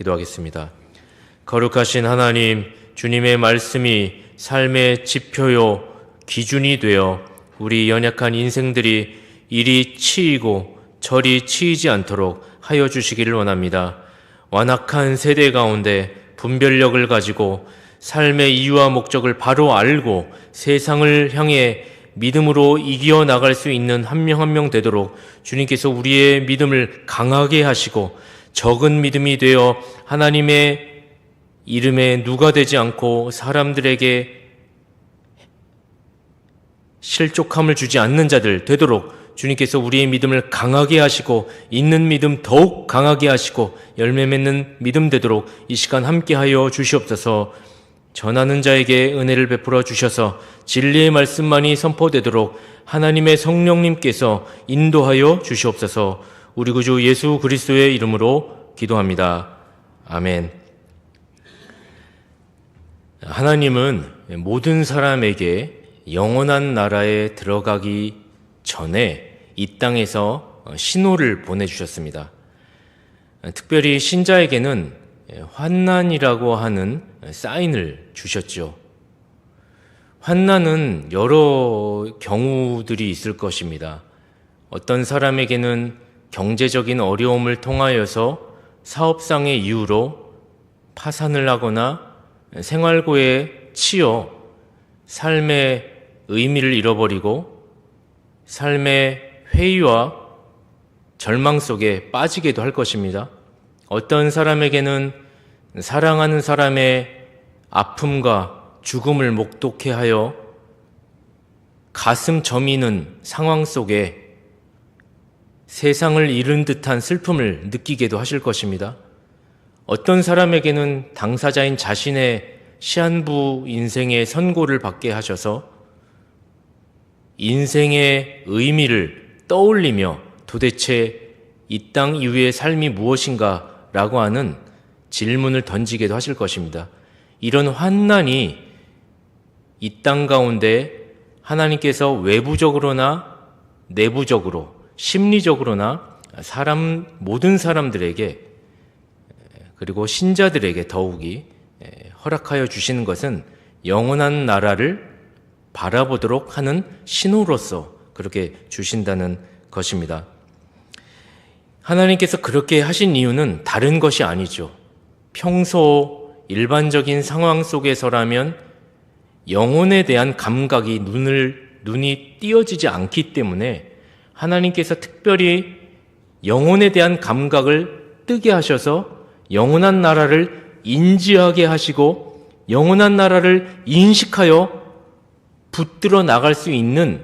기도하겠습니다. 거룩하신 하나님, 주님의 말씀이 삶의 지표요 기준이 되어 우리 연약한 인생들이 이리 치이고 저리 치이지 않도록 하여 주시기를 원합니다. 완악한 세대 가운데 분별력을 가지고 삶의 이유와 목적을 바로 알고 세상을 향해 믿음으로 이겨나갈 수 있는 한 명 한 명 되도록 주님께서 우리의 믿음을 강하게 하시고 적은 믿음이 되어 하나님의 이름에 누가 되지 않고 사람들에게 실족함을 주지 않는 자들 되도록 주님께서 우리의 믿음을 강하게 하시고 있는 믿음 더욱 강하게 하시고 열매 맺는 믿음 되도록 이 시간 함께하여 주시옵소서. 전하는 자에게 은혜를 베풀어 주셔서 진리의 말씀만이 선포되도록 하나님의 성령님께서 인도하여 주시옵소서. 우리 구주 예수 그리스도의 이름으로 기도합니다. 아멘. 하나님은 모든 사람에게 영원한 나라에 들어가기 전에 이 땅에서 신호를 보내주셨습니다. 특별히 신자에게는 환난이라고 하는 사인을 주셨죠. 환난은 여러 경우들이 있을 것입니다. 어떤 사람에게는 경제적인 어려움을 통하여서 사업상의 이유로 파산을 하거나 생활고에 치여 삶의 의미를 잃어버리고 삶의 회의와 절망 속에 빠지게도 할 것입니다. 어떤 사람에게는 사랑하는 사람의 아픔과 죽음을 목독해 하여 가슴 저미는 상황 속에 세상을 잃은 듯한 슬픔을 느끼게도 하실 것입니다. 어떤 사람에게는 당사자인 자신의 시한부 인생의 선고를 받게 하셔서 인생의 의미를 떠올리며 도대체 이 땅 이후의 삶이 무엇인가 라고 하는 질문을 던지게도 하실 것입니다. 이런 환난이 이 땅 가운데 하나님께서 외부적으로나 내부적으로 심리적으로나 모든 사람들에게 그리고 신자들에게 더욱이 허락하여 주시는 것은 영원한 나라를 바라보도록 하는 신호로서 그렇게 주신다는 것입니다. 하나님께서 그렇게 하신 이유는 다른 것이 아니죠. 평소 일반적인 상황 속에서라면 영혼에 대한 감각이 눈이 띄어지지 않기 때문에 하나님께서 특별히 영혼에 대한 감각을 뜨게 하셔서 영원한 나라를 인지하게 하시고 영원한 나라를 인식하여 붙들어 나갈 수 있는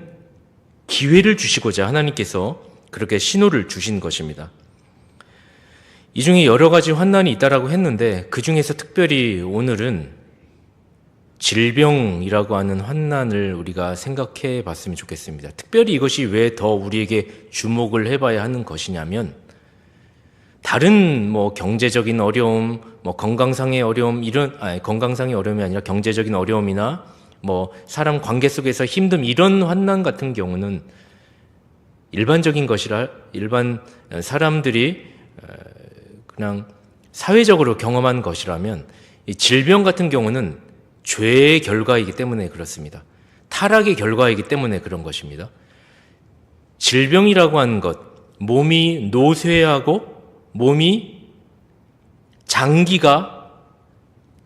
기회를 주시고자 하나님께서 그렇게 신호를 주신 것입니다. 이 중에 여러 가지 환난이 있다라고 했는데 그 중에서 특별히 오늘은 질병이라고 하는 환난을 우리가 생각해 봤으면 좋겠습니다. 특별히 이것이 왜 더 우리에게 주목을 해봐야 하는 것이냐면 다른 경제적인 어려움, 건강상의 어려움 건강상의 어려움이 아니라 경제적인 어려움이나 사람 관계 속에서 힘듦 이런 환난 같은 경우는 일반적인 것이라 일반 사람들이 그냥 사회적으로 경험한 것이라면 이 질병 같은 경우는 죄의 결과이기 때문에 그렇습니다. 타락의 결과이기 때문에 그런 것입니다. 질병이라고 하는 것, 몸이 노쇠하고 몸이 장기가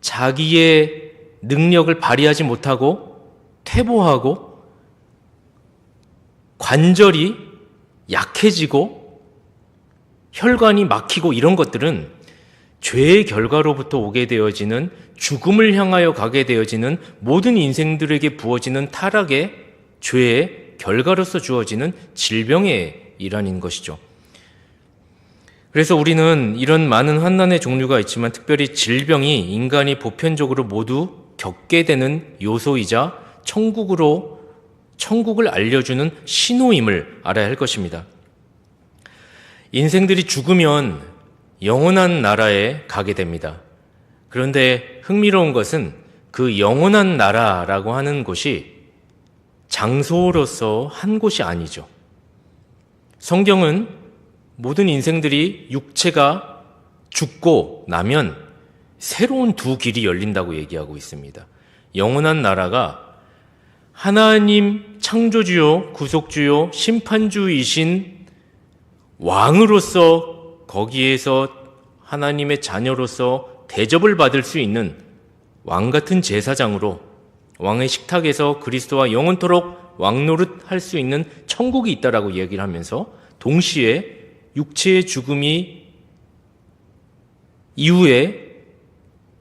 자기의 능력을 발휘하지 못하고 퇴보하고 관절이 약해지고 혈관이 막히고 이런 것들은 죄의 결과로부터 오게 되어지는 죽음을 향하여 가게 되어지는 모든 인생들에게 부어지는 타락의 죄의 결과로서 주어지는 질병의 일환인 것이죠. 그래서 우리는 이런 많은 환난의 종류가 있지만 특별히 질병이 인간이 보편적으로 모두 겪게 되는 요소이자 천국을 알려주는 신호임을 알아야 할 것입니다. 인생들이 죽으면 영원한 나라에 가게 됩니다. 그런데 흥미로운 것은 그 영원한 나라라고 하는 곳이 장소로서 한 곳이 아니죠. 성경은 모든 인생들이 육체가 죽고 나면 새로운 두 길이 열린다고 얘기하고 있습니다. 영원한 나라가 하나님 창조주요, 구속주요, 심판주이신 왕으로서 거기에서 하나님의 자녀로서 대접을 받을 수 있는 왕 같은 제사장으로 왕의 식탁에서 그리스도와 영원토록 왕노릇 할 수 있는 천국이 있다라고 얘기를 하면서 동시에 육체의 죽음이 이후에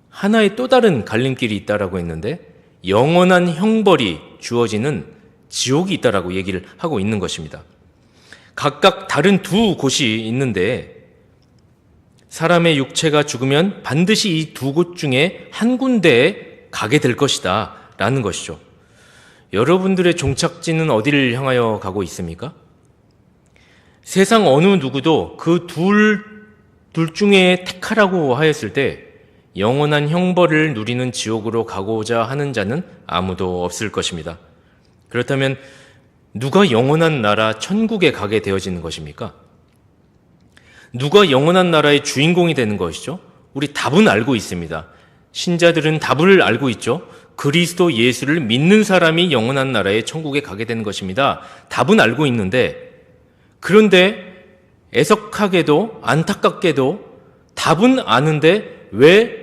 하나의 또 다른 갈림길이 있다라고 했는데 영원한 형벌이 주어지는 지옥이 있다라고 얘기를 하고 있는 것입니다. 각각 다른 두 곳이 있는데 사람의 육체가 죽으면 반드시 이 두 곳 중에 한 군데에 가게 될 것이다 라는 것이죠. 여러분들의 종착지는 어디를 향하여 가고 있습니까? 세상 어느 누구도 그 둘 중에 택하라고 하였을 때 영원한 형벌을 누리는 지옥으로 가고자 하는 자는 아무도 없을 것입니다. 그렇다면 누가 영원한 나라 천국에 가게 되어지는 것입니까? 누가 영원한 나라의 주인공이 되는 것이죠? 우리 답은 알고 있습니다. 신자들은 답을 알고 있죠. 그리스도 예수를 믿는 사람이 영원한 나라의 천국에 가게 되는 것입니다. 답은 알고 있는데 그런데 애석하게도 안타깝게도 답은 아는데 왜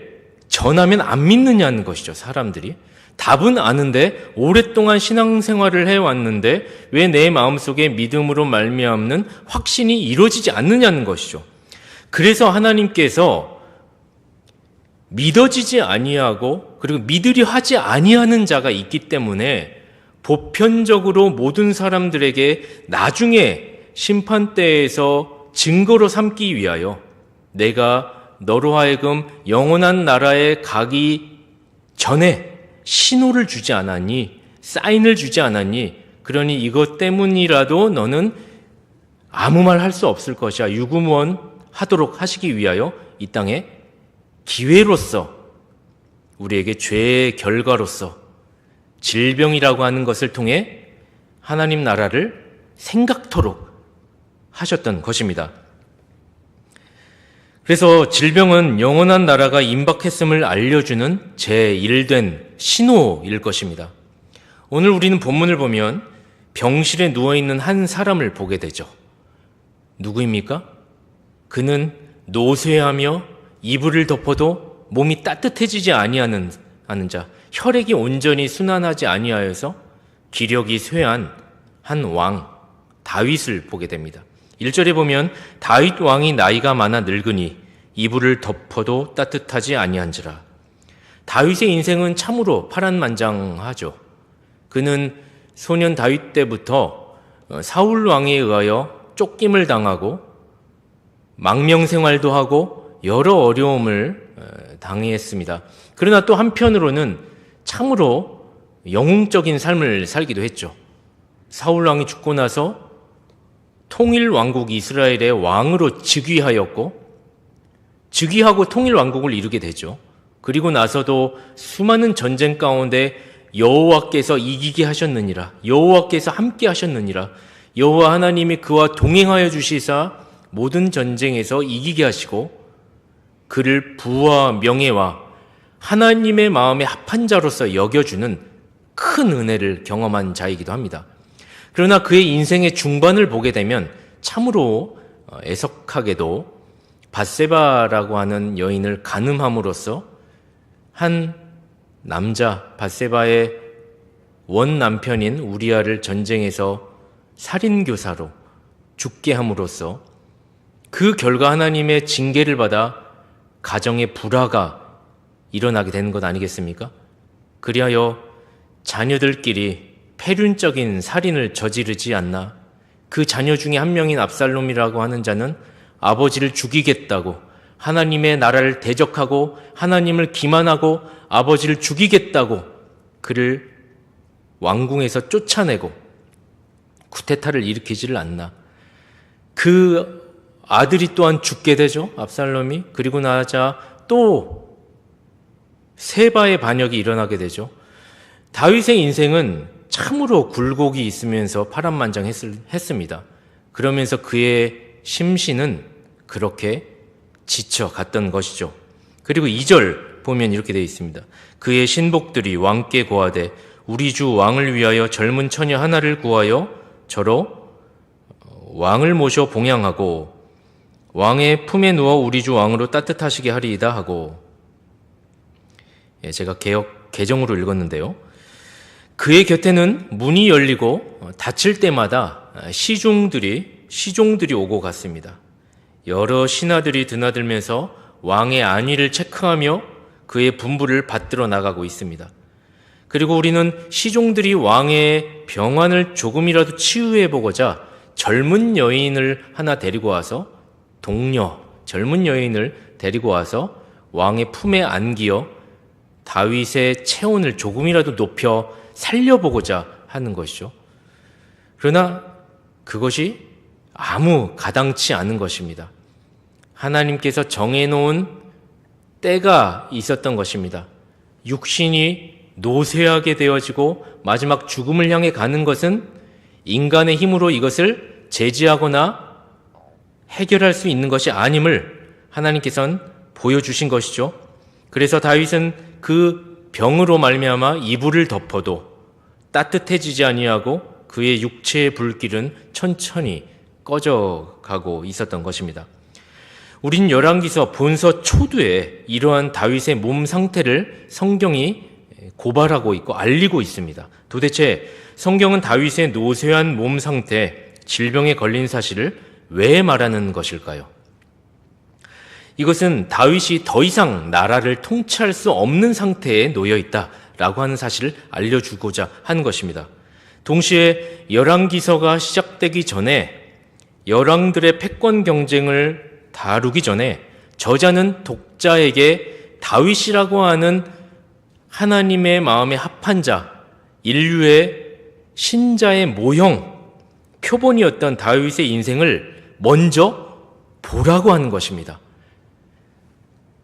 전하면 안 믿느냐는 것이죠. 사람들이 답은 아는데 오랫동안 신앙생활을 해왔는데 왜 내 마음속에 믿음으로 말미암는 확신이 이루어지지 않느냐는 것이죠. 그래서 하나님께서 믿어지지 아니하고 그리고 믿으려 하지 아니하는 자가 있기 때문에 보편적으로 모든 사람들에게 나중에 심판대에서 증거로 삼기 위하여 내가 너로 하여금 영원한 나라에 가기 전에 신호를 주지 않았니? 사인을 주지 않았니? 그러니 이것 때문이라도 너는 아무 말 할 수 없을 것이야. 유구무원 하도록 하시기 위하여 이 땅에 기회로서 우리에게 죄의 결과로서 질병이라고 하는 것을 통해 하나님 나라를 생각토록 하셨던 것입니다. 그래서 질병은 영원한 나라가 임박했음을 알려주는 제1된 신호일 것입니다. 오늘 우리는 본문을 보면 병실에 누워있는 한 사람을 보게 되죠. 누구입니까? 그는 노쇠하며 이불을 덮어도 몸이 따뜻해지지 아니하는 자, 혈액이 온전히 순환하지 아니하여서 기력이 쇠한 한 왕, 다윗을 보게 됩니다. 1절에 보면 다윗 왕이 나이가 많아 늙으니 이불을 덮어도 따뜻하지 아니한지라. 다윗의 인생은 참으로 파란만장하죠. 그는 소년 다윗 때부터 사울 왕에 의하여 쫓김을 당하고 망명생활도 하고 여러 어려움을 당했습니다. 그러나 또 한편으로는 참으로 영웅적인 삶을 살기도 했죠. 사울 왕이 죽고 나서 통일 왕국 이스라엘의 왕으로 즉위하였고 즉위하고 통일 왕국을 이루게 되죠. 그리고 나서도 수많은 전쟁 가운데 여호와께서 이기게 하셨느니라, 여호와께서 함께 하셨느니라, 여호와 하나님이 그와 동행하여 주시사 모든 전쟁에서 이기게 하시고 그를 부와 명예와 하나님의 마음에 합한 자로서 여겨주는 큰 은혜를 경험한 자이기도 합니다. 그러나 그의 인생의 중반을 보게 되면 참으로 애석하게도 밧세바라고 하는 여인을 간음함으로써 한 남자 밧세바의 원 남편인 우리아를 전쟁에서 살인교사로 죽게 함으로써 그 결과 하나님의 징계를 받아 가정의 불화가 일어나게 되는 것 아니겠습니까? 그리하여 자녀들끼리 폐륜적인 살인을 저지르지 않나? 그 자녀 중에 한 명인 압살롬이라고 하는 자는 아버지를 죽이겠다고 하나님의 나라를 대적하고 하나님을 기만하고 아버지를 죽이겠다고 그를 왕궁에서 쫓아내고 쿠데타를 일으키지를 않나? 그 아들이 또한 죽게 되죠. 압살롬이. 그리고 나자 또 세바의 반역이 일어나게 되죠. 다윗의 인생은 참으로 굴곡이 있으면서 파란만장했습니다. 그러면서 그의 심신은 그렇게 지쳐갔던 것이죠. 그리고 2절 보면 이렇게 되어 있습니다. 그의 신복들이 왕께 고하되 우리 주 왕을 위하여 젊은 처녀 하나를 구하여 저로 왕을 모셔 봉양하고 왕의 품에 누워 우리 주 왕으로 따뜻하시게 하리이다 하고, 제가 개정으로 읽었는데요. 그의 곁에는 문이 열리고 닫힐 때마다 시종들이 오고 갔습니다. 여러 신하들이 드나들면서 왕의 안위를 체크하며 그의 분부를 받들어 나가고 있습니다. 그리고 우리는 시종들이 왕의 병환을 조금이라도 치유해 보고자 젊은 여인을 하나 데리고 와서 젊은 여인을 데리고 와서 왕의 품에 안기어 다윗의 체온을 조금이라도 높여 살려보고자 하는 것이죠. 그러나 그것이 아무 가당치 않은 것입니다. 하나님께서 정해놓은 때가 있었던 것입니다. 육신이 노쇠하게 되어지고 마지막 죽음을 향해 가는 것은 인간의 힘으로 이것을 제지하거나 해결할 수 있는 것이 아님을 하나님께서는 보여주신 것이죠. 그래서 다윗은 그 병으로 말미암아 이불을 덮어도 따뜻해지지 아니하고 그의 육체의 불길은 천천히 꺼져가고 있었던 것입니다. 우린 열왕기서 본서 초두에 이러한 다윗의 몸 상태를 성경이 고발하고 있고 알리고 있습니다. 도대체 성경은 다윗의 노쇠한 몸 상태, 질병에 걸린 사실을 왜 말하는 것일까요? 이것은 다윗이 더 이상 나라를 통치할 수 없는 상태에 놓여 있다라고 하는 사실을 알려주고자 한 것입니다. 동시에 열왕기서가 시작되기 전에 열왕들의 패권 경쟁을 다루기 전에 저자는 독자에게 다윗이라고 하는 하나님의 마음에 합한 자, 인류의 신자의 모형, 표본이었던 다윗의 인생을 먼저 보라고 하는 것입니다.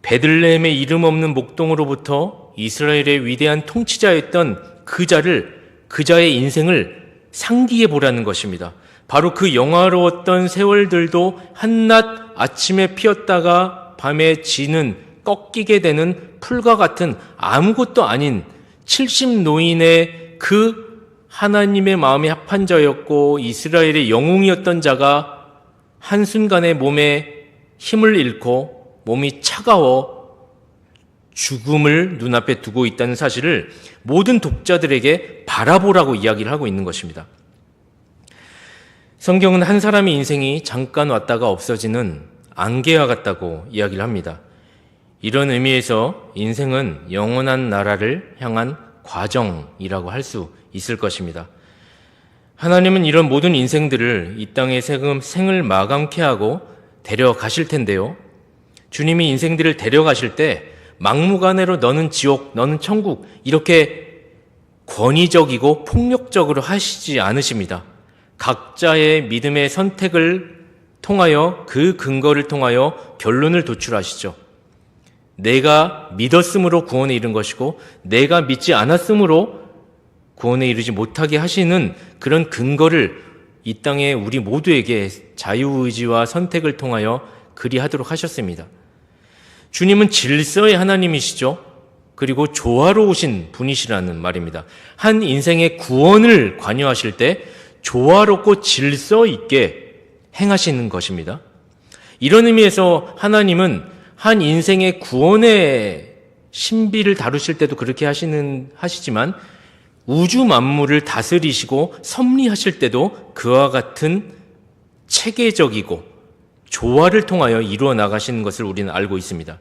베들레헴의 이름 없는 목동으로부터 이스라엘의 위대한 통치자였던 그 자의 인생을 상기해 보라는 것입니다. 바로 그 영화로웠던 세월들도 한낮 아침에 피었다가 밤에 지는 꺾이게 되는 풀과 같은 아무것도 아닌 70노인의 그 하나님의 마음에 합한 자였고 이스라엘의 영웅이었던 자가 한순간에 몸에 힘을 잃고 몸이 차가워 죽음을 눈앞에 두고 있다는 사실을 모든 독자들에게 바라보라고 이야기를 하고 있는 것입니다. 성경은 한 사람의 인생이 잠깐 왔다가 없어지는 안개와 같다고 이야기를 합니다. 이런 의미에서 인생은 영원한 나라를 향한 과정이라고 할 수 있을 것입니다. 하나님은 이런 모든 인생들을 이 땅의 생을 마감케 하고 데려가실 텐데요. 주님이 인생들을 데려가실 때 막무가내로 너는 지옥, 너는 천국 이렇게 권위적이고 폭력적으로 하시지 않으십니다. 각자의 믿음의 선택을 통하여 그 근거를 통하여 결론을 도출하시죠. 내가 믿었으므로 구원에 이른 것이고 내가 믿지 않았으므로 구원에 이르지 못하게 하시는 그런 근거를 이 땅에 우리 모두에게 자유의지와 선택을 통하여 그리하도록 하셨습니다. 주님은 질서의 하나님이시죠. 그리고 조화로우신 분이시라는 말입니다. 한 인생의 구원을 관여하실 때 조화롭고 질서 있게 행하시는 것입니다. 이런 의미에서 하나님은 한 인생의 구원의 신비를 다루실 때도 그렇게 하시지만 우주 만물을 다스리시고 섭리하실 때도 그와 같은 체계적이고 조화를 통하여 이루어 나가시는 것을 우리는 알고 있습니다.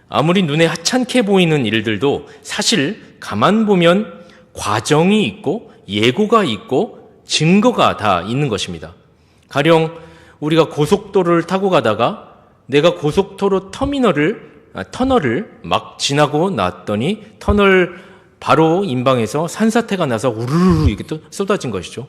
아무리 눈에 하찮게 보이는 일들도 사실 가만 보면 과정이 있고 예고가 있고 증거가 다 있는 것입니다. 가령 우리가 고속도로를 타고 가다가 내가 고속도로 터널을 막 지나고 났더니 터널 바로 인방에서 산사태가 나서 우르르 이렇게 또 쏟아진 것이죠.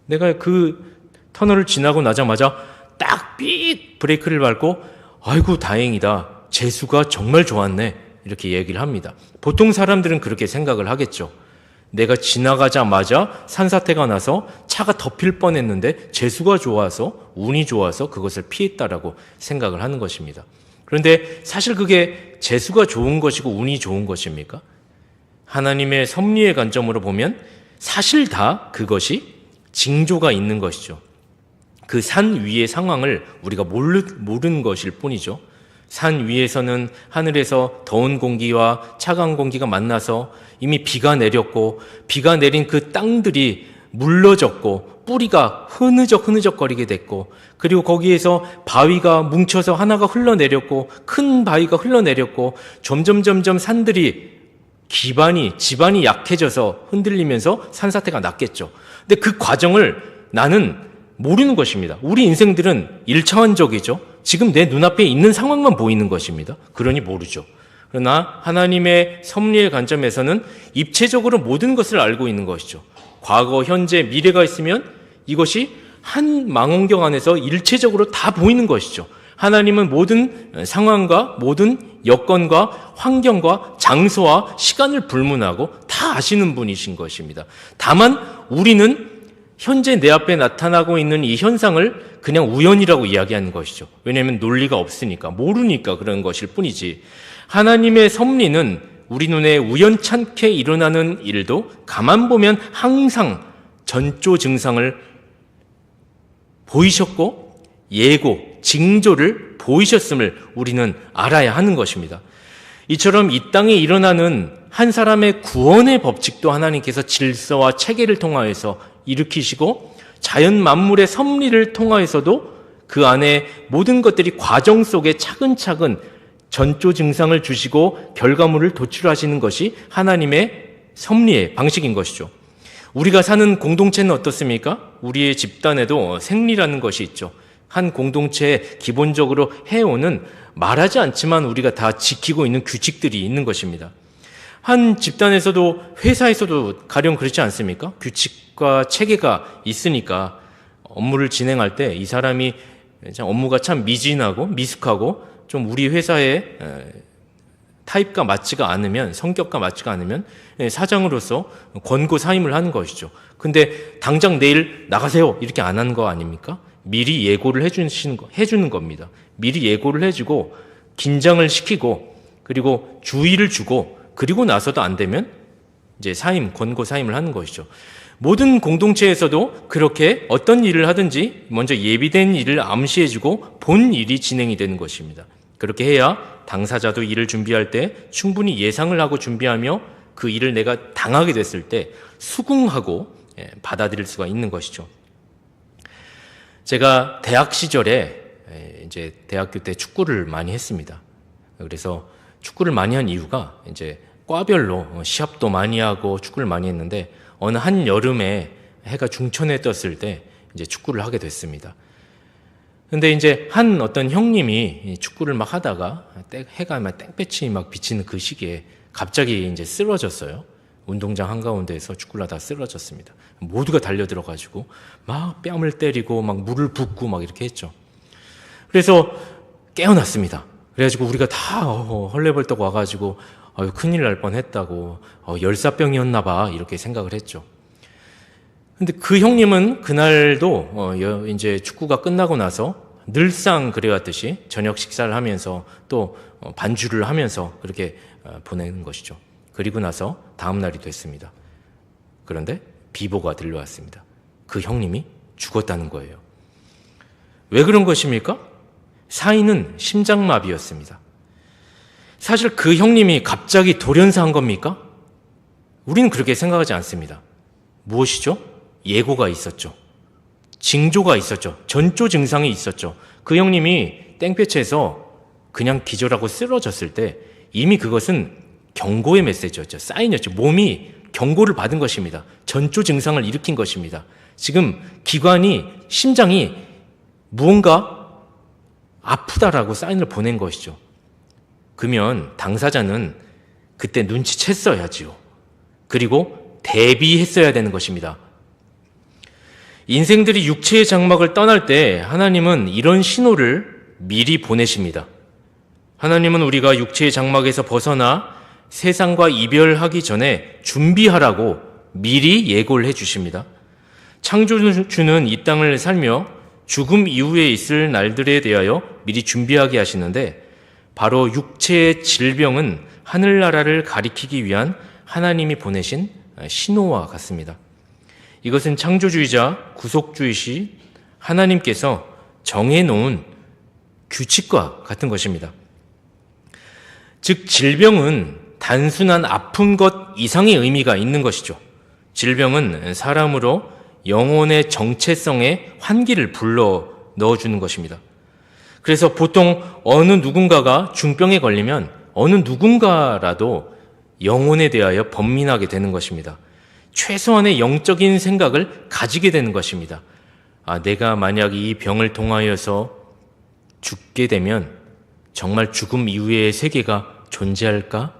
내가 그 터널을 지나고 나자마자 딱 삑 브레이크를 밟고 아이고 다행이다. 재수가 정말 좋았네. 이렇게 얘기를 합니다. 보통 사람들은 그렇게 생각을 하겠죠. 내가 지나가자마자 산사태가 나서 차가 덮일 뻔했는데 재수가 좋아서 운이 좋아서 그것을 피했다라고 생각을 하는 것입니다. 그런데 사실 그게 재수가 좋은 것이고 운이 좋은 것입니까? 하나님의 섭리의 관점으로 보면 사실 다 그것이 징조가 있는 것이죠. 그 산 위의 상황을 우리가 모르는 것일 뿐이죠. 산 위에서는 하늘에서 더운 공기와 차가운 공기가 만나서 이미 비가 내렸고, 비가 내린 그 땅들이 물러졌고, 뿌리가 흐느적거리게 됐고, 그리고 거기에서 바위가 뭉쳐서 하나가 흘러내렸고, 큰 바위가 흘러내렸고, 점점 산들이 지반이 약해져서 흔들리면서 산사태가 났겠죠. 근데 그 과정을 나는 모르는 것입니다. 우리 인생들은 1차원적이죠. 지금 내 눈앞에 있는 상황만 보이는 것입니다. 그러니 모르죠. 그러나 하나님의 섭리의 관점에서는 입체적으로 모든 것을 알고 있는 것이죠. 과거, 현재, 미래가 있으면 이것이 한 망원경 안에서 일체적으로 다 보이는 것이죠. 하나님은 모든 상황과 모든 여건과 환경과 장소와 시간을 불문하고 다 아시는 분이신 것입니다. 다만 우리는 현재 내 앞에 나타나고 있는 이 현상을 그냥 우연이라고 이야기하는 것이죠. 왜냐하면 논리가 없으니까, 모르니까 그런 것일 뿐이지. 하나님의 섭리는 우리 눈에 우연찮게 일어나는 일도 가만 보면 항상 전조 증상을 보이셨고 예고, 징조를 보이셨음을 우리는 알아야 하는 것입니다. 이처럼 이 땅에 일어나는 한 사람의 구원의 법칙도 하나님께서 질서와 체계를 통하여서 일으키시고 자연 만물의 섭리를 통하여서도 그 안에 모든 것들이 과정 속에 차근차근 전조 증상을 주시고 결과물을 도출하시는 것이 하나님의 섭리의 방식인 것이죠. 우리가 사는 공동체는 어떻습니까? 우리의 집단에도 생리라는 것이 있죠. 한 공동체에 기본적으로 해오는 말하지 않지만 우리가 다 지키고 있는 규칙들이 있는 것입니다. 한 집단에서도 회사에서도 가령 그렇지 않습니까? 규칙과 체계가 있으니까 업무를 진행할 때 이 사람이 업무가 참 미진하고 미숙하고 좀 우리 회사의 타입과 맞지가 않으면, 성격과 맞지가 않으면 사장으로서 권고 사임을 하는 것이죠. 근데 당장 내일 나가세요 이렇게 안 하는 거 아닙니까? 미리 예고를 해주는 겁니다. 미리 예고를 해주고 긴장을 시키고 그리고 주의를 주고 그리고 나서도 안 되면 이제 권고 사임을 하는 것이죠. 모든 공동체에서도 그렇게 어떤 일을 하든지 먼저 예비된 일을 암시해주고 본 일이 진행이 되는 것입니다. 그렇게 해야 당사자도 일을 준비할 때 충분히 예상을 하고 준비하며 그 일을 내가 당하게 됐을 때 수긍하고 받아들일 수가 있는 것이죠. 제가 대학 시절에 이제 대학교 때 축구를 많이 했습니다. 그래서 축구를 많이 한 이유가 이제 과별로 시합도 많이 하고 축구를 많이 했는데 어느 한 여름에 해가 중천에 떴을 때 이제 축구를 하게 됐습니다. 근데 이제 한 어떤 형님이 축구를 막 하다가 해가 막 땡볕이 막 비치는 그 시기에 갑자기 이제 쓰러졌어요. 운동장 한가운데에서 축구를 하다가 쓰러졌습니다. 모두가 달려들어가지고 막 뺨을 때리고 막 물을 붓고 막 이렇게 했죠. 그래서 깨어났습니다. 그래가지고 우리가 다 헐레벌떡 와가지고 큰일 날 뻔했다고 열사병이었나 봐 이렇게 생각을 했죠. 근데 그 형님은 그날도 이제 축구가 끝나고 나서 늘상 그래왔듯이 저녁 식사를 하면서 또 반주를 하면서 그렇게 보내는 것이죠. 그리고 나서 다음 날이 됐습니다. 그런데 비보가 들려왔습니다. 그 형님이 죽었다는 거예요. 왜 그런 것입니까? 사인은 심장마비였습니다. 사실 그 형님이 갑자기 돌연사한 겁니까? 우리는 그렇게 생각하지 않습니다. 무엇이죠? 예고가 있었죠. 징조가 있었죠. 전조 증상이 있었죠. 그 형님이 땡볕에서 그냥 기절하고 쓰러졌을 때 이미 그것은 경고의 메시지였죠. 사인이었죠. 몸이 경고를 받은 것입니다. 전조 증상을 일으킨 것입니다. 지금 심장이 무언가 아프다라고 사인을 보낸 것이죠. 그러면 당사자는 그때 눈치챘어야지요. 그리고 대비했어야 되는 것입니다. 인생들이 육체의 장막을 떠날 때 하나님은 이런 신호를 미리 보내십니다. 하나님은 우리가 육체의 장막에서 벗어나 세상과 이별하기 전에 준비하라고 미리 예고를 해주십니다. 창조주는 이 땅을 살며 죽음 이후에 있을 날들에 대하여 미리 준비하게 하시는데 바로 육체의 질병은 하늘나라를 가리키기 위한 하나님이 보내신 신호와 같습니다. 이것은 창조주의자 구속주의시 하나님께서 정해놓은 규칙과 같은 것입니다. 즉 질병은 단순한 아픈 것 이상의 의미가 있는 것이죠. 질병은 사람으로 영혼의 정체성에 환기를 불러 넣어주는 것입니다. 그래서 보통 어느 누군가가 중병에 걸리면 어느 누군가라도 영혼에 대하여 번민하게 되는 것입니다. 최소한의 영적인 생각을 가지게 되는 것입니다. 내가 만약 이 병을 통하여서 죽게 되면 정말 죽음 이후의 세계가 존재할까?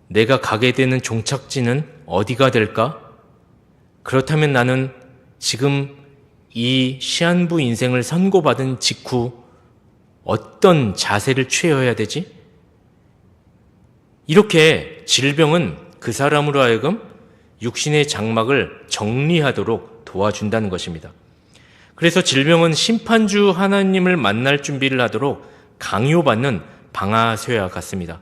내가 가게 되는 종착지는 어디가 될까? 그렇다면 나는 지금 이 시한부 인생을 선고받은 직후 어떤 자세를 취해야 되지? 이렇게 질병은 그 사람으로 하여금 육신의 장막을 정리하도록 도와준다는 것입니다. 그래서 질병은 심판주 하나님을 만날 준비를 하도록 강요받는 방아쇠와 같습니다.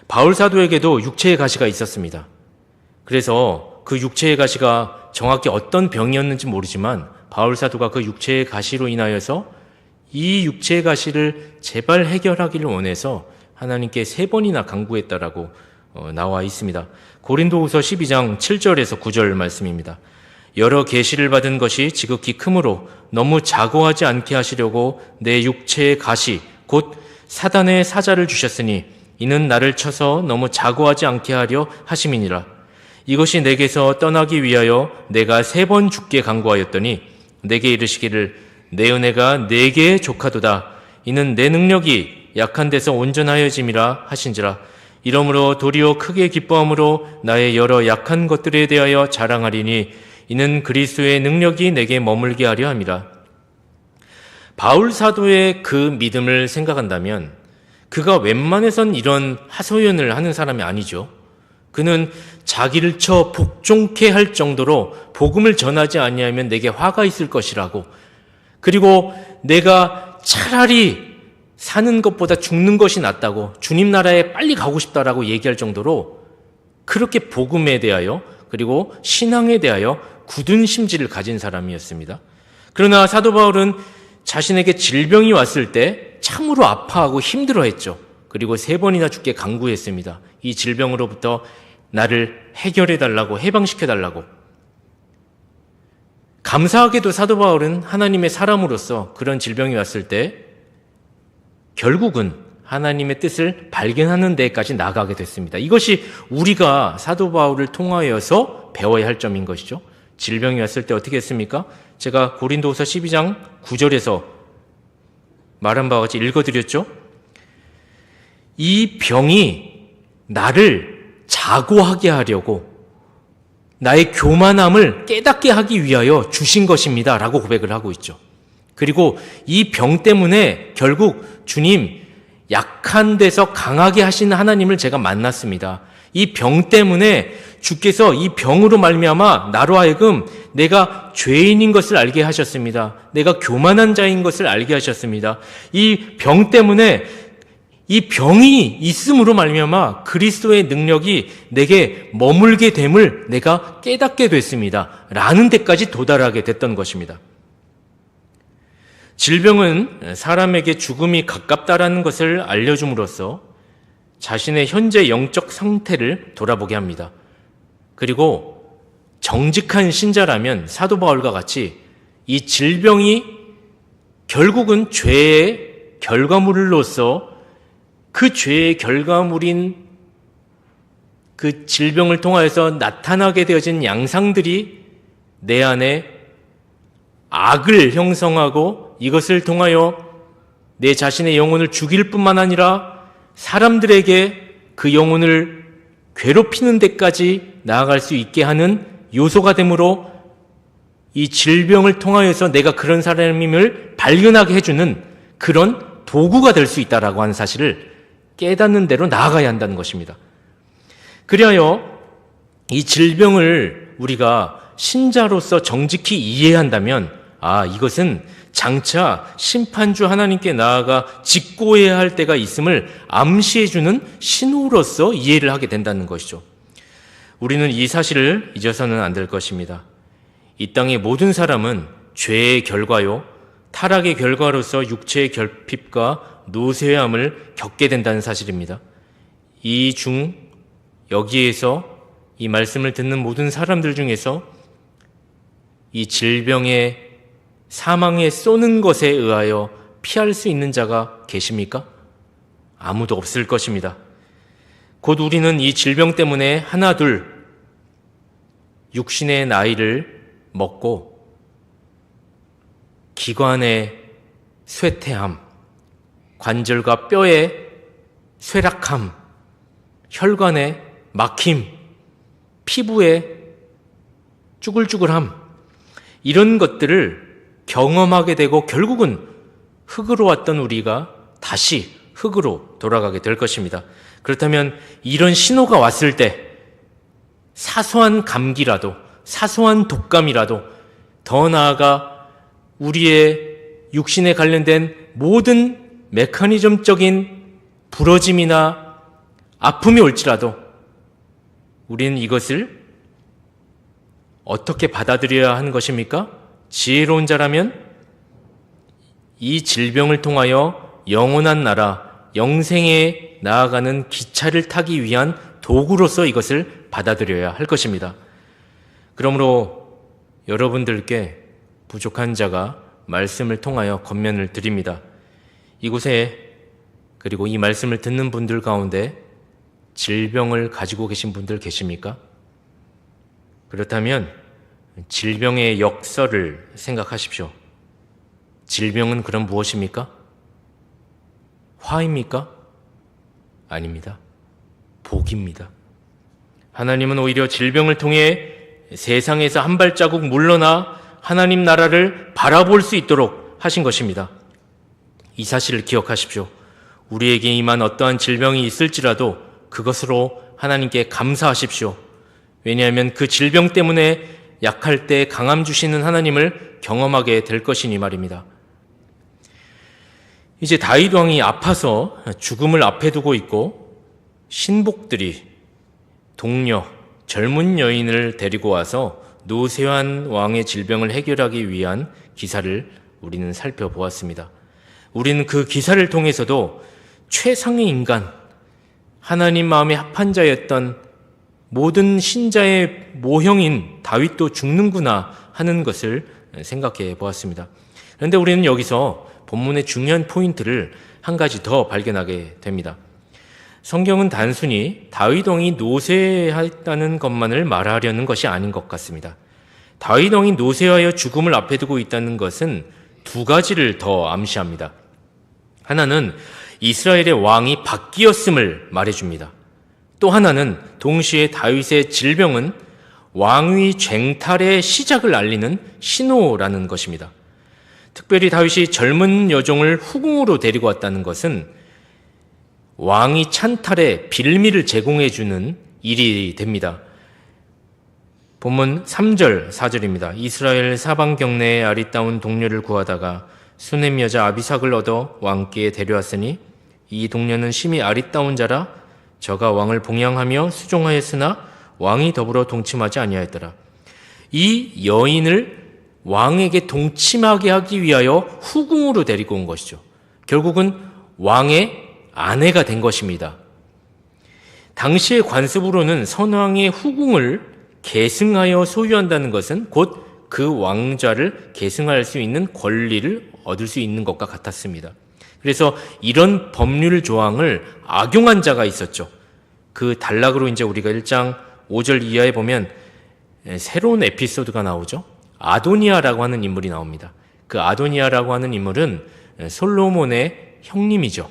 바울 사도에게도 육체의 가시가 있었습니다. 그래서 그 육체의 가시가 정확히 어떤 병이었는지 모르지만 바울 사도가 그 육체의 가시로 인하여서 이 육체의 가시를 제발 해결하기를 원해서 하나님께 3번이나 간구했다라고 나와 있습니다. 고린도후서 12장 7절에서 9절 말씀입니다. 여러 계시를 받은 것이 지극히 크므로 너무 자고하지 않게 하시려고 내 육체의 가시 곧 사단의 사자를 주셨으니 이는 나를 쳐서 너무 자고하지 않게 하려 하심이니라. 이것이 내게서 떠나기 위하여 내가 3번 죽게 간구하였더니 내게 이르시기를 내 은혜가 내게 족하도다. 이는 내 능력이 약한 데서 온전하여짐이라 하신지라. 이러므로 도리어 크게 기뻐함으로 나의 여러 약한 것들에 대하여 자랑하리니 이는 그리스도의 능력이 내게 머물게 하려 함이라. 바울 사도의 그 믿음을 생각한다면 그가 웬만해선 이런 하소연을 하는 사람이 아니죠. 그는 자기를 쳐 복종케 할 정도로 복음을 전하지 아니하면 내게 화가 있을 것이라고, 그리고 내가 차라리 사는 것보다 죽는 것이 낫다고, 주님 나라에 빨리 가고 싶다라고 얘기할 정도로 그렇게 복음에 대하여 그리고 신앙에 대하여 굳은 심지를 가진 사람이었습니다. 그러나 사도 바울은 자신에게 질병이 왔을 때 참으로 아파하고 힘들어했죠. 그리고 3번이나 죽게 간구했습니다. 이 질병으로부터 나를 해결해달라고, 해방시켜달라고. 감사하게도 사도 바울은 하나님의 사람으로서 그런 질병이 왔을 때 결국은 하나님의 뜻을 발견하는 데까지 나가게 됐습니다. 이것이 우리가 사도 바울을 통하여서 배워야 할 점인 것이죠. 질병이 왔을 때 어떻게 했습니까? 제가 고린도후서 12장 9절에서 말한 바와 같이 읽어드렸죠. 이 병이 나를 자고하게 하려고, 나의 교만함을 깨닫게 하기 위하여 주신 것입니다 라고 고백을 하고 있죠. 그리고 이 병 때문에 결국 주님, 약한 데서 강하게 하시는 하나님을 제가 만났습니다. 이 병 때문에 주께서 이 병으로 말미암아 나로 하여금 내가 죄인인 것을 알게 하셨습니다. 내가 교만한 자인 것을 알게 하셨습니다. 이 병 때문에, 이 병이 있음으로 말미암아 그리스도의 능력이 내게 머물게 됨을 내가 깨닫게 됐습니다 라는 데까지 도달하게 됐던 것입니다. 질병은 사람에게 죽음이 가깝다라는 것을 알려줌으로써 자신의 현재 영적 상태를 돌아보게 합니다. 그리고 정직한 신자라면 사도 바울과 같이 이 질병이 결국은 죄의 결과물로서 그 죄의 결과물인 그 질병을 통하여서 나타나게 되어진 양상들이 내 안에 악을 형성하고 이것을 통하여 내 자신의 영혼을 죽일 뿐만 아니라 사람들에게 그 영혼을 괴롭히는 데까지 나아갈 수 있게 하는 요소가 되므로 이 질병을 통하여서 내가 그런 사람임을 발견하게 해주는 그런 도구가 될 수 있다라고 하는 사실을 깨닫는 대로 나아가야 한다는 것입니다. 그리하여 이 질병을 우리가 신자로서 정직히 이해한다면 이것은 장차 심판주 하나님께 나아가 직고해야 할 때가 있음을 암시해주는 신호로서 이해를 하게 된다는 것이죠. 우리는 이 사실을 잊어서는 안 될 것입니다. 이 땅의 모든 사람은 죄의 결과요, 타락의 결과로서 육체의 결핍과 노쇠함을 겪게 된다는 사실입니다. 여기에서 이 말씀을 듣는 모든 사람들 중에서 이 질병의 사망에 쏘는 것에 의하여 피할 수 있는 자가 계십니까? 아무도 없을 것입니다. 곧 우리는 이 질병 때문에 하나둘 육신의 나이를 먹고 기관의 쇠퇴함, 관절과 뼈의 쇠락함, 혈관의 막힘, 피부의 쭈글쭈글함, 이런 것들을 경험하게 되고 결국은 흙으로 왔던 우리가 다시 흙으로 돌아가게 될 것입니다. 그렇다면 이런 신호가 왔을 때 사소한 감기라도, 사소한 독감이라도, 더 나아가 우리의 육신에 관련된 모든 메커니즘적인 부러짐이나 아픔이 올지라도 우리는 이것을 어떻게 받아들여야 하는 것입니까? 지혜로운 자라면 이 질병을 통하여 영원한 나라, 영생에 나아가는 기차를 타기 위한 도구로서 이것을 받아들여야 할 것입니다. 그러므로 여러분들께 부족한 자가 말씀을 통하여 권면을 드립니다. 이곳에 그리고 이 말씀을 듣는 분들 가운데 질병을 가지고 계신 분들 계십니까? 그렇다면 질병의 역설을 생각하십시오. 질병은 그럼 무엇입니까? 화입니까? 아닙니다. 복입니다. 하나님은 오히려 질병을 통해 세상에서 한 발자국 물러나 하나님 나라를 바라볼 수 있도록 하신 것입니다. 이 사실을 기억하십시오. 우리에게 임한 어떠한 질병이 있을지라도 그것으로 하나님께 감사하십시오. 왜냐하면 그 질병 때문에 약할 때 강함 주시는 하나님을 경험하게 될 것이니 말입니다. 이제 다윗 왕이 아파서 죽음을 앞에 두고 있고 신복들이 동료, 젊은 여인을 데리고 와서 노쇠한 왕의 질병을 해결하기 위한 기사를 우리는 살펴보았습니다. 우리는 그 기사를 통해서도 최상의 인간, 하나님 마음에 합한 자였던 모든 신자의 모형인 다윗도 죽는구나 하는 것을 생각해 보았습니다. 그런데 우리는 여기서 본문의 중요한 포인트를 한 가지 더 발견하게 됩니다. 성경은 단순히 다윗 왕이 노쇠했다는 것만을 말하려는 것이 아닌 것 같습니다. 다윗 왕이 노쇠하여 죽음을 앞에 두고 있다는 것은 두 가지를 더 암시합니다. 하나는 이스라엘의 왕이 바뀌었음을 말해줍니다. 또 하나는 동시에 다윗의 질병은 왕위 쟁탈의 시작을 알리는 신호라는 것입니다. 특별히 다윗이 젊은 여종을 후궁으로 데리고 왔다는 것은 왕위 찬탈의 빌미를 제공해 주는 일이 됩니다. 본문 3절, 4절입니다. 이스라엘 사방 경내에 아리따운 동료를 구하다가 수넴 여자 아비삭을 얻어 왕께 데려왔으니 이 동료는 심히 아리따운 자라 저가 왕을 봉양하며 수종하였으나 왕이 더불어 동침하지 아니하였더라. 이 여인을 왕에게 동침하게 하기 위하여 후궁으로 데리고 온 것이죠. 결국은 왕의 아내가 된 것입니다. 당시의 관습으로는 선왕의 후궁을 계승하여 소유한다는 것은 곧 그 왕좌를 계승할 수 있는 권리를 얻을 수 있는 것과 같았습니다. 그래서 이런 법률 조항을 악용한 자가 있었죠. 그 단락으로 이제 우리가 1장 5절 이하에 보면 새로운 에피소드가 나오죠. 아도니아라고 하는 인물이 나옵니다. 그 아도니아라고 하는 인물은 솔로몬의 형님이죠.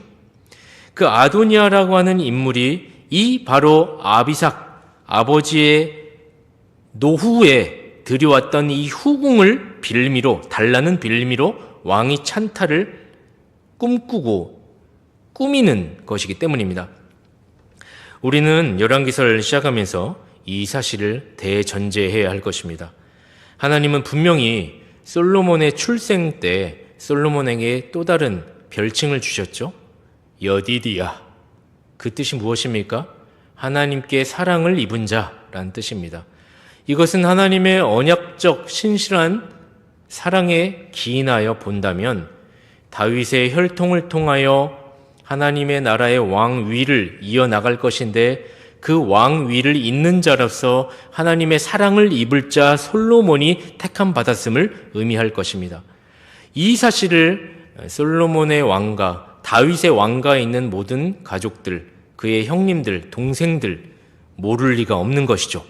그 아도니아라고 하는 인물이 이 바로 아비삭 아버지의 노후에 들여왔던 이 후궁을 빌미로, 달라는 빌미로 왕위 찬탈을 꿈꾸고 꾸미는 것이기 때문입니다. 우리는 열왕기서를 시작하면서 이 사실을 대전제해야 할 것입니다. 하나님은 분명히 솔로몬의 출생 때 솔로몬에게 또 다른 별칭을 주셨죠. 여디디야. 그 뜻이 무엇입니까? 하나님께 사랑을 입은 자라는 뜻입니다. 이것은 하나님의 언약적 신실한 사랑에 기인하여 본다면 다윗의 혈통을 통하여 하나님의 나라의 왕위를 이어나갈 것인데 그 왕위를 잇는 자로서 하나님의 사랑을 입을 자 솔로몬이 택함 받았음을 의미할 것입니다. 이 사실을 솔로몬의 왕가, 다윗의 왕가에 있는 모든 가족들, 그의 형님들, 동생들 모를 리가 없는 것이죠.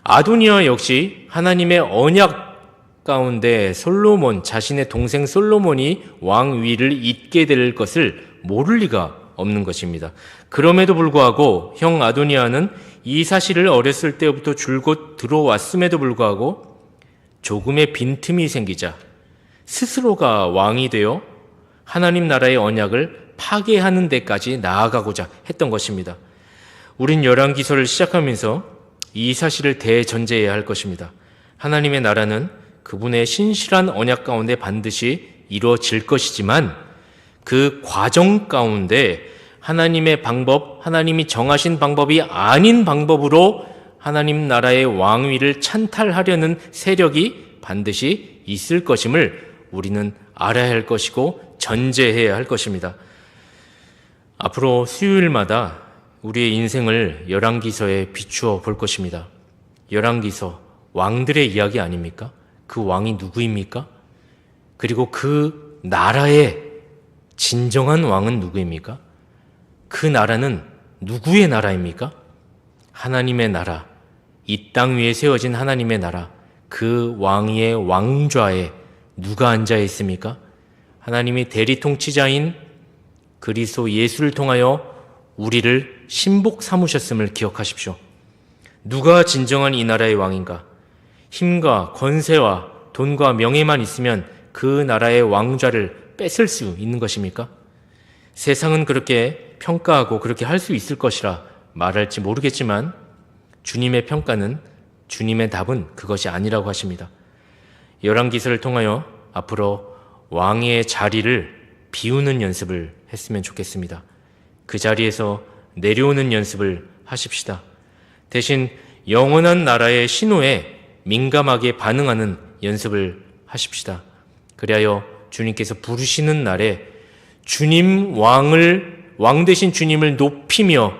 아도니아 역시 하나님의 언약 가운데 솔로몬, 자신의 동생 솔로몬이 왕위를 잇게 될 것을 모를 리가 없는 것입니다. 그럼에도 불구하고 형 아도니아는 이 사실을 어렸을 때부터 줄곧 들어왔음에도 불구하고 조금의 빈틈이 생기자 스스로가 왕이 되어 하나님 나라의 언약을 파괴하는 데까지 나아가고자 했던 것입니다. 우린 열왕기서를 시작하면서 이 사실을 대전제해야 할 것입니다. 하나님의 나라는 그분의 신실한 언약 가운데 반드시 이루어질 것이지만 그 과정 가운데 하나님의 방법, 하나님이 정하신 방법이 아닌 방법으로 하나님 나라의 왕위를 찬탈하려는 세력이 반드시 있을 것임을 우리는 알아야 할 것이고 전제해야 할 것입니다. 앞으로 수요일마다 우리의 인생을 열왕기서에 비추어 볼 것입니다. 열왕기서, 왕들의 이야기 아닙니까? 그 왕이 누구입니까? 그리고 그 나라의 진정한 왕은 누구입니까? 그 나라는 누구의 나라입니까? 하나님의 나라, 이 땅 위에 세워진 하나님의 나라, 그 왕의 왕좌에 누가 앉아 있습니까? 하나님이 대리 통치자인 그리스도 예수를 통하여 우리를 신복 삼으셨음을 기억하십시오. 누가 진정한 이 나라의 왕인가? 힘과 권세와 돈과 명예만 있으면 그 나라의 왕좌를 뺏을 수 있는 것입니까? 세상은 그렇게 평가하고 그렇게 할 수 있을 것이라 말할지 모르겠지만 주님의 평가는, 주님의 답은 그것이 아니라고 하십니다. 열왕기서를 통하여 앞으로 왕의 자리를 비우는 연습을 했으면 좋겠습니다. 그 자리에서 내려오는 연습을 하십시다. 대신 영원한 나라의 신호에 민감하게 반응하는 연습을 하십시다. 그리하여 주님께서 부르시는 날에 왕 되신 주님을 높이며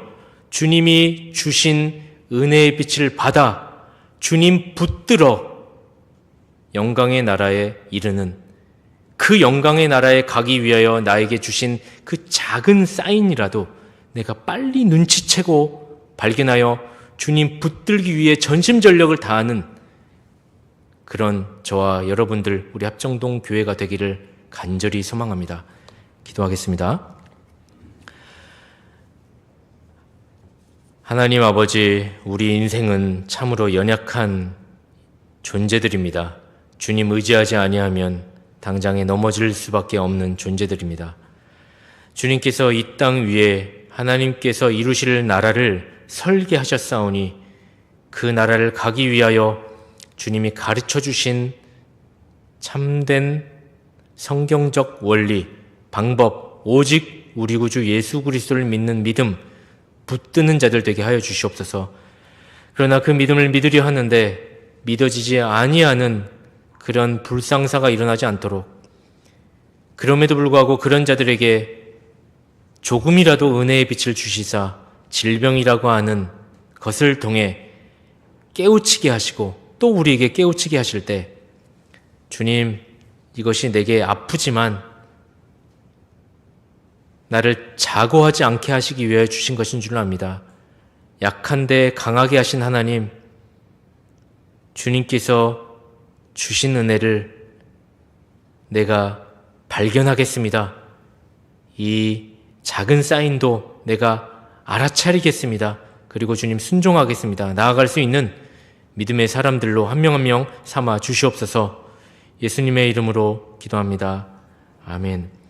주님이 주신 은혜의 빛을 받아 주님 붙들어 영광의 나라에 이르는, 그 영광의 나라에 가기 위하여 나에게 주신 그 작은 사인이라도 내가 빨리 눈치채고 발견하여 주님 붙들기 위해 전심전력을 다하는 그런 저와 여러분들, 우리 합정동 교회가 되기를 간절히 소망합니다. 기도하겠습니다. 하나님 아버지, 우리 인생은 참으로 연약한 존재들입니다. 주님 의지하지 아니하면 당장에 넘어질 수밖에 없는 존재들입니다. 주님께서 이 땅 위에 하나님께서 이루실 나라를 설계하셨사오니 그 나라를 가기 위하여 주님이 가르쳐 주신 참된 성경적 원리, 방법, 오직 우리 구주 예수 그리스도를 믿는 믿음, 붙드는 자들 되게 하여 주시옵소서. 그러나 그 믿음을 믿으려 하는데 믿어지지 아니하는 그런 불상사가 일어나지 않도록, 그럼에도 불구하고 그런 자들에게 조금이라도 은혜의 빛을 주시사 질병이라고 하는 것을 통해 깨우치게 하시고 또 우리에게 깨우치게 하실 때, 주님, 이것이 내게 아프지만 나를 자고하지 않게 하시기 위해 주신 것인 줄 압니다. 약한데 강하게 하신 하나님, 주님께서 주신 은혜를 내가 발견하겠습니다. 이 작은 사인도 내가 알아차리겠습니다. 그리고 주님 순종하겠습니다. 나아갈 수 있는 믿음의 사람들로 한 명 한 명 삼아 주시옵소서. 예수님의 이름으로 기도합니다. 아멘.